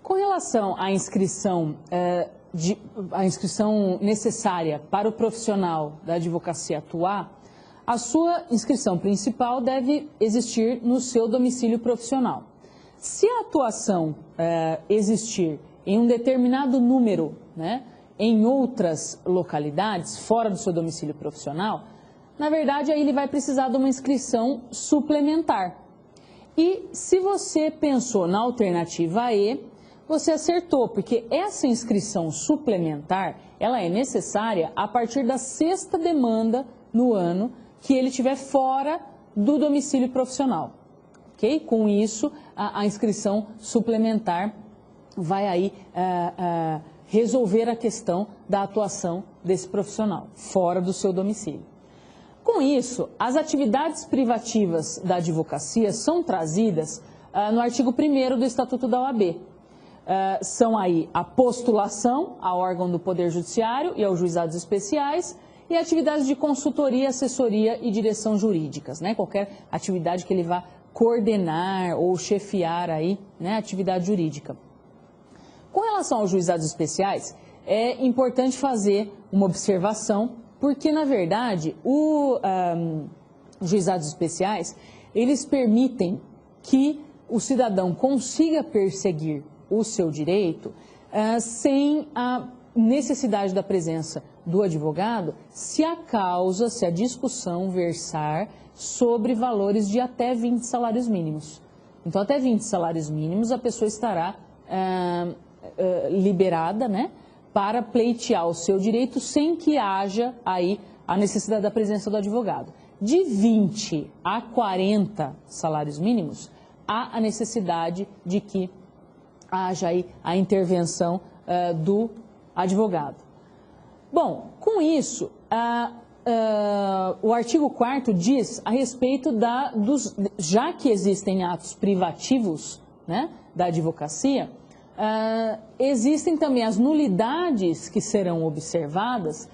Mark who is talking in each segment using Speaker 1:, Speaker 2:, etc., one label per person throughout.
Speaker 1: Com relação à inscrição, a inscrição necessária para o profissional da advocacia atuar, a sua inscrição principal deve existir no seu domicílio profissional. Se a atuação existir em um determinado número, né, em outras localidades, fora do seu domicílio profissional, na verdade aí ele vai precisar de uma inscrição suplementar. E se você pensou na alternativa E, você acertou, porque essa inscrição suplementar, ela é necessária a partir da 6ª demanda no ano que ele estiver fora do domicílio profissional. Ok? Com isso, a inscrição suplementar vai aí resolver a questão da atuação desse profissional, fora do seu domicílio. Com isso, as atividades privativas da advocacia são trazidas no artigo 1º do Estatuto da OAB. São aí a postulação ao órgão do Poder Judiciário e aos juizados especiais e atividades de consultoria, assessoria e direção jurídicas, né? Qualquer atividade que ele vá coordenar ou chefiar aí, né, atividade jurídica. Com relação aos juizados especiais, é importante fazer uma observação, porque, na verdade, os juizados especiais, eles permitem que o cidadão consiga perseguir o seu direito sem a necessidade da presença do advogado, se a discussão versar sobre valores de até 20 salários mínimos. Então, até 20 salários mínimos, a pessoa estará liberada, né, para pleitear o seu direito sem que haja aí a necessidade da presença do advogado. De 20 a 40 salários mínimos, há a necessidade de que haja aí a intervenção do advogado. Bom, com isso, o artigo 4º diz a respeito já que existem atos privativos, né, da advocacia, existem também as nulidades que serão observadas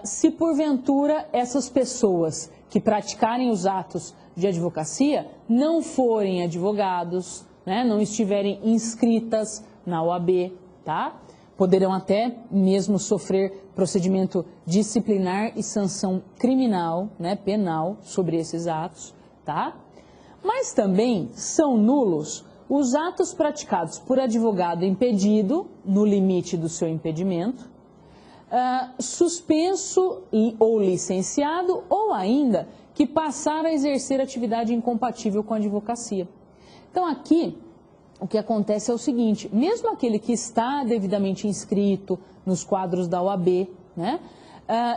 Speaker 1: se porventura essas pessoas que praticarem os atos de advocacia não forem advogados, né, não estiverem inscritas na OAB, tá? Poderão até mesmo sofrer procedimento disciplinar e sanção criminal, né, penal, sobre esses atos, tá? Mas também são nulos os atos praticados por advogado impedido, no limite do seu impedimento, suspenso ou licenciado, ou ainda que passar a exercer atividade incompatível com a advocacia. Então, aqui, o que acontece é o seguinte: mesmo aquele que está devidamente inscrito nos quadros da OAB, né,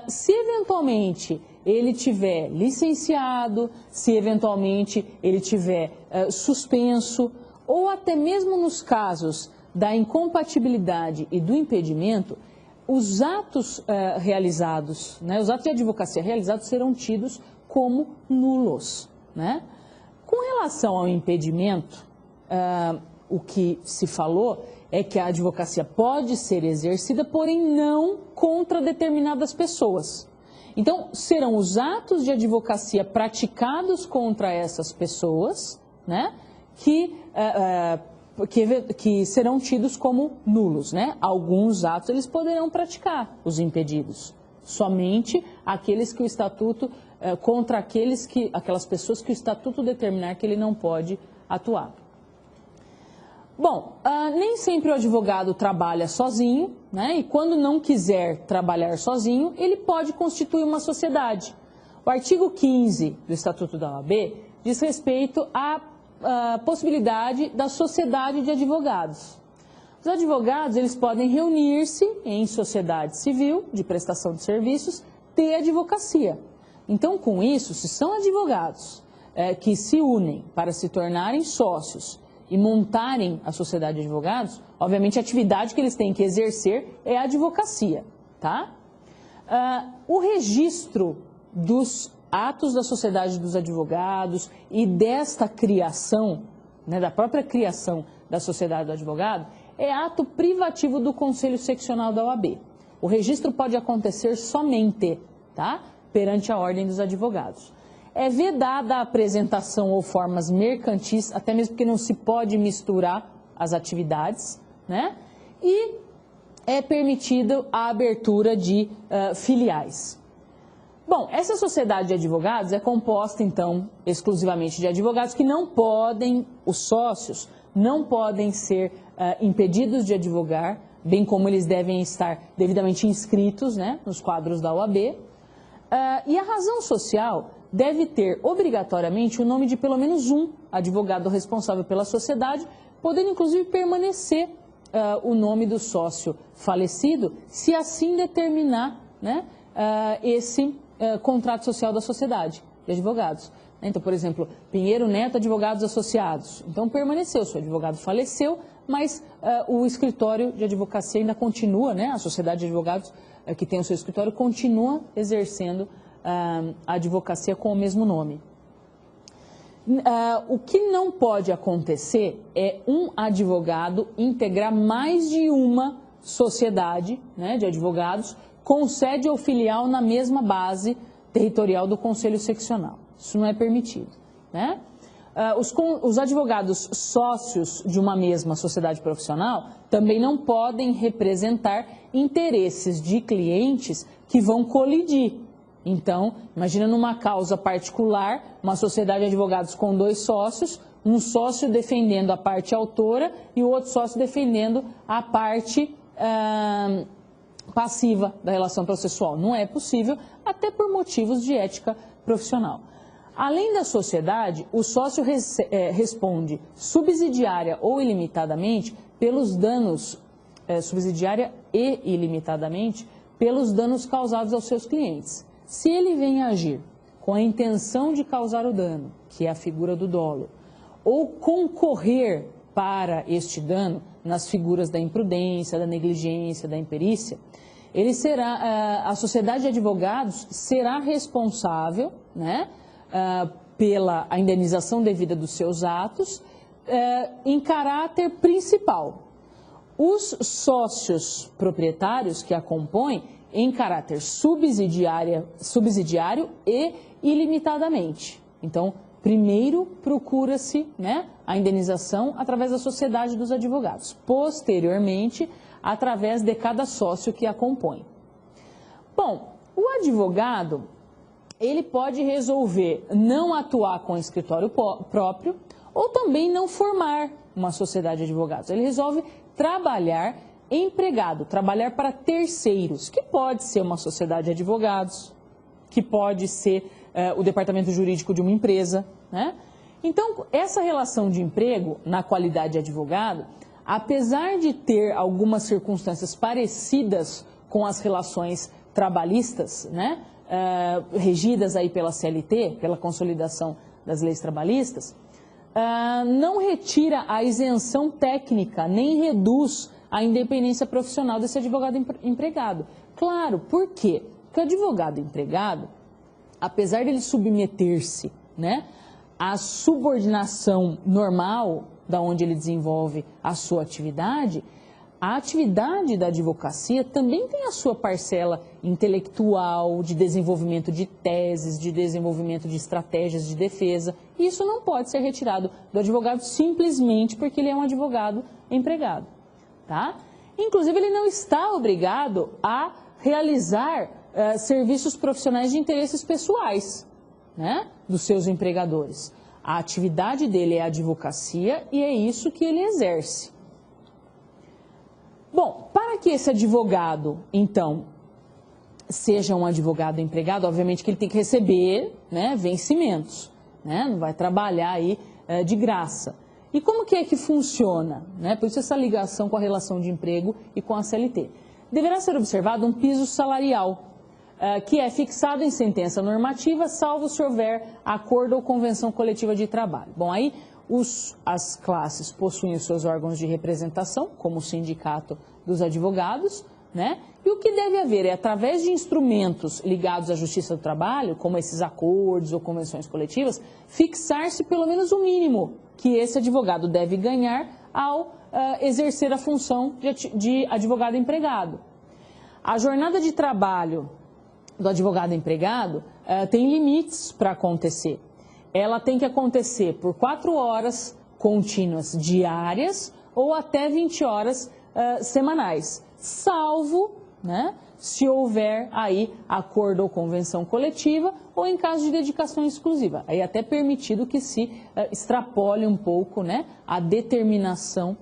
Speaker 1: se eventualmente ele tiver licenciado, se eventualmente ele tiver suspenso, ou até mesmo nos casos da incompatibilidade e do impedimento, os atos realizados, né, os atos de advocacia realizados serão tidos como nulos, né? Com relação ao impedimento, o que se falou é que a advocacia pode ser exercida, porém não contra determinadas pessoas. Então, serão os atos de advocacia praticados contra essas pessoas, né, que serão tidos como nulos, né? Alguns atos eles poderão praticar, os impedidos, somente aqueles que o estatuto, contra aquelas pessoas que o estatuto determinar que ele não pode atuar. Bom, nem sempre o advogado trabalha sozinho, né? E quando não quiser trabalhar sozinho, ele pode constituir uma sociedade. O artigo 15 do Estatuto da OAB diz respeito à possibilidade da sociedade de advogados. Os advogados, eles podem reunir-se em sociedade civil de prestação de serviços, ter advocacia. Então, com isso, se são advogados que se unem para se tornarem sócios e montarem a sociedade de advogados, obviamente a atividade que eles têm que exercer é a advocacia, tá? O registro dos atos da sociedade dos advogados e desta criação, né, da própria criação da sociedade do advogado, é ato privativo do Conselho Seccional da OAB. O registro pode acontecer somente, tá, perante a ordem dos advogados. É vedada a apresentação ou formas mercantis, até mesmo porque não se pode misturar as atividades, né? E é permitida a abertura de filiais. Bom, essa sociedade de advogados é composta, então, exclusivamente de advogados que não podem, os sócios, não podem ser impedidos de advogar, bem como eles devem estar devidamente inscritos, né, nos quadros da OAB. E a razão social deve ter obrigatoriamente o nome de pelo menos um advogado responsável pela sociedade, podendo inclusive permanecer o nome do sócio falecido, se assim determinar, né, esse contrato social da sociedade de advogados. Então, por exemplo, Pinheiro Neto Advogados Associados. Então, permaneceu, seu advogado faleceu, mas o escritório de advocacia ainda continua, né, a sociedade de advogados que tem o seu escritório continua exercendo a advocacia com o mesmo nome. O que não pode acontecer é um advogado integrar mais de uma sociedade, né, de advogados com sede ou filial na mesma base territorial do Conselho Seccional. Isso não é permitido, né? Os advogados sócios de uma mesma sociedade profissional também não podem representar interesses de clientes que vão colidir. Então, imagina numa causa particular, uma sociedade de advogados com dois sócios, um sócio defendendo a parte autora e o outro sócio defendendo a parte passiva da relação processual. Não é possível, até por motivos de ética profissional. Além da sociedade, o sócio responde subsidiária ou ilimitadamente pelos danos, subsidiária e ilimitadamente, pelos danos causados aos seus clientes. Se ele vem agir com a intenção de causar o dano, que é a figura do dolo, ou concorrer para este dano nas figuras da imprudência, da negligência, da imperícia, ele será, a sociedade de advogados será responsável, né, pela indenização devida dos seus atos em caráter principal. Os sócios proprietários que a compõem em caráter subsidiário e ilimitadamente. Então, primeiro procura-se, né, a indenização através da sociedade dos advogados, posteriormente através de cada sócio que a compõe. Bom, o advogado, ele pode resolver não atuar com escritório próprio ou também não formar uma sociedade de advogados. Ele resolve trabalhar empregado, trabalhar para terceiros, que pode ser uma sociedade de advogados, que pode ser o departamento jurídico de uma empresa, né? Então, essa relação de emprego na qualidade de advogado, apesar de ter algumas circunstâncias parecidas com as relações trabalhistas, né, regidas aí pela CLT, pela consolidação das leis trabalhistas, não retira a isenção técnica, nem reduz a independência profissional desse advogado empregado. Claro, por quê? Porque o advogado empregado, apesar de ele submeter-se, né, à subordinação normal da onde ele desenvolve a sua atividade, a atividade da advocacia também tem a sua parcela intelectual, de desenvolvimento de teses, de desenvolvimento de estratégias de defesa. E isso não pode ser retirado do advogado simplesmente porque ele é um advogado empregado, tá? Inclusive, ele não está obrigado a realizar serviços profissionais de interesses pessoais, né, dos seus empregadores. A atividade dele é a advocacia e é isso que ele exerce. Bom, para que esse advogado, então, seja um advogado empregado, obviamente que ele tem que receber, né, vencimentos, né, não vai trabalhar aí de graça. E como que é que funciona, né? Por isso essa ligação com a relação de emprego e com a CLT. Deverá ser observado um piso salarial, que é fixado em sentença normativa, salvo se houver acordo ou convenção coletiva de trabalho. Bom, aí as classes possuem os seus órgãos de representação, como o Sindicato dos Advogados, né? E o que deve haver é, através de instrumentos ligados à Justiça do Trabalho, como esses acordos ou convenções coletivas, fixar-se pelo menos o mínimo que esse advogado deve ganhar ao exercer a função de advogado empregado. A jornada de trabalho do advogado empregado tem limites para acontecer. Ela tem que acontecer por 4 horas contínuas diárias ou até 20 horas semanais, salvo, né, se houver aí acordo ou convenção coletiva ou em caso de dedicação exclusiva. Aí até permitido que se extrapole um pouco, né, a determinação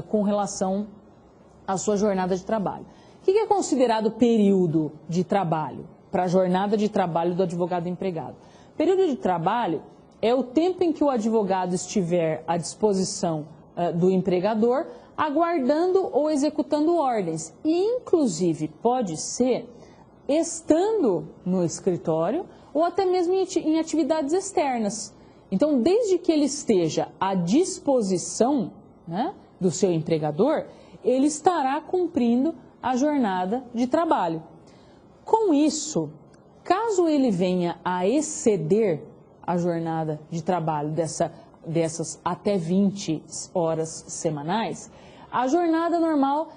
Speaker 1: com relação à sua jornada de trabalho. O que é considerado período de trabalho para a jornada de trabalho do advogado empregado? Período de trabalho é o tempo em que o advogado estiver à disposição do empregador, aguardando ou executando ordens. E, inclusive, pode ser estando no escritório ou até mesmo em atividades externas. Então, desde que ele esteja à disposição, né, do seu empregador, ele estará cumprindo a jornada de trabalho. Com isso, caso ele venha a exceder a jornada de trabalho dessas até 20 horas semanais, a jornada normal,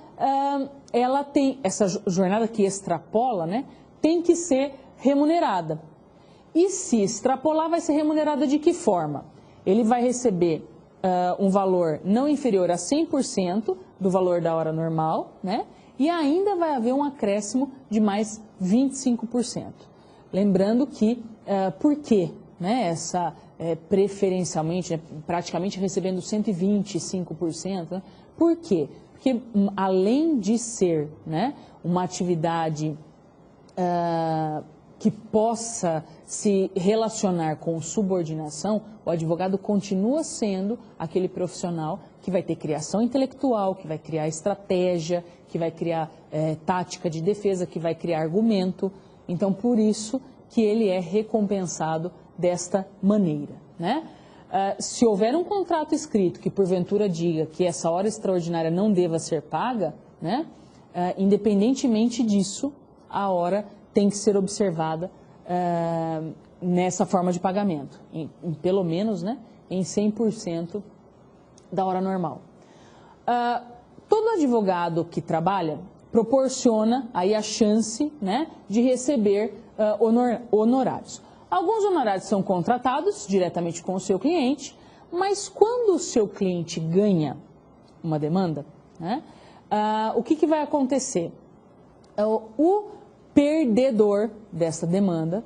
Speaker 1: ela tem, essa jornada que extrapola, né, tem que ser remunerada. E se extrapolar, vai ser remunerada de que forma? Ele vai receber um valor não inferior a 100% do valor da hora normal, né? E ainda vai haver um acréscimo de mais 25%. Lembrando que, por quê? Né? Preferencialmente, praticamente recebendo 125%, né? Por quê? Porque além de ser, né, uma atividade que possa se relacionar com subordinação, o advogado continua sendo aquele profissional que vai ter criação intelectual, que vai criar estratégia, que vai criar tática de defesa, que vai criar argumento. Então, por isso que ele é recompensado desta maneira, né? Se houver um contrato escrito que porventura diga que essa hora extraordinária não deva ser paga, né, independentemente disso, a hora tem que ser observada nessa forma de pagamento, pelo menos, né, em 100% da hora normal. Todo advogado que trabalha proporciona aí a chance, né, de receber honorários. Alguns honorários são contratados diretamente com o seu cliente, mas quando o seu cliente ganha uma demanda, né, o que vai acontecer? O perdedor dessa demanda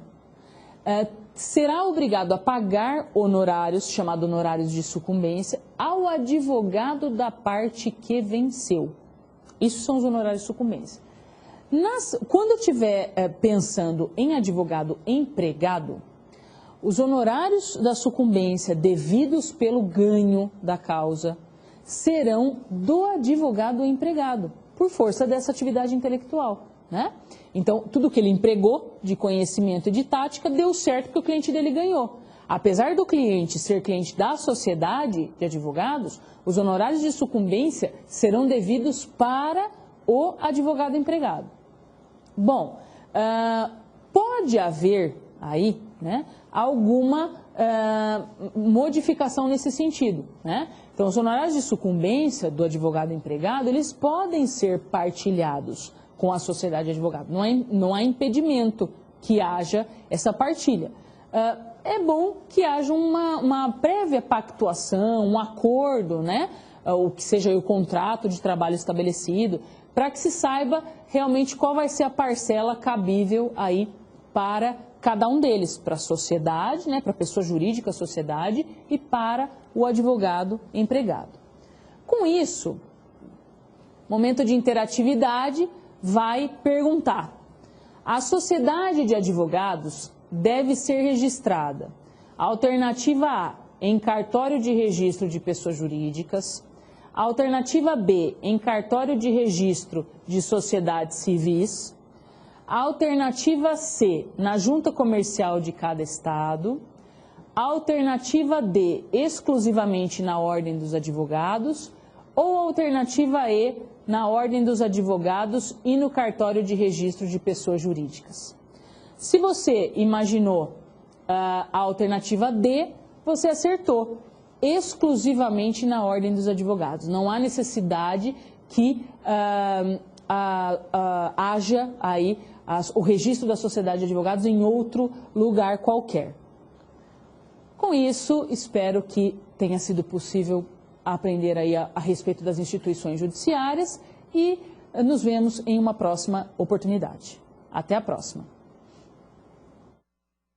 Speaker 1: será obrigado a pagar honorários, chamados honorários de sucumbência, ao advogado da parte que venceu. Isso são os honorários de sucumbência. Quando eu estiver pensando em advogado empregado, os honorários da sucumbência devidos pelo ganho da causa serão do advogado empregado, por força dessa atividade intelectual, né? Então, tudo que ele empregou de conhecimento e de tática deu certo porque o cliente dele ganhou. Apesar do cliente ser cliente da sociedade de advogados, os honorários de sucumbência serão devidos para o advogado empregado. Bom, pode haver aí, né, alguma modificação nesse sentido, né? Então, os honorários de sucumbência do advogado empregado, eles podem ser partilhados com a sociedade de advogado. Não há impedimento que haja essa partilha. É bom que haja uma prévia pactuação, um acordo, né? O que seja o contrato de trabalho estabelecido, para que se saiba realmente qual vai ser a parcela cabível aí para cada um deles, para a sociedade, né, para a pessoa jurídica, a sociedade, e para o advogado empregado. Com isso, momento de interatividade, vai perguntar: a sociedade de advogados deve ser registrada? Alternativa A, em cartório de registro de pessoas jurídicas. Alternativa B, em cartório de registro de sociedades civis. Alternativa C, na junta comercial de cada estado. Alternativa D, exclusivamente na ordem dos advogados. Ou alternativa E, na ordem dos advogados e no cartório de registro de pessoas jurídicas. Se você imaginou a alternativa D, você acertou. Exclusivamente na ordem dos advogados. Não há necessidade que haja aí o registro da sociedade de advogados em outro lugar qualquer. Com isso, espero que tenha sido possível aprender aí a respeito das instituições judiciárias e nos vemos em uma próxima oportunidade. Até a próxima.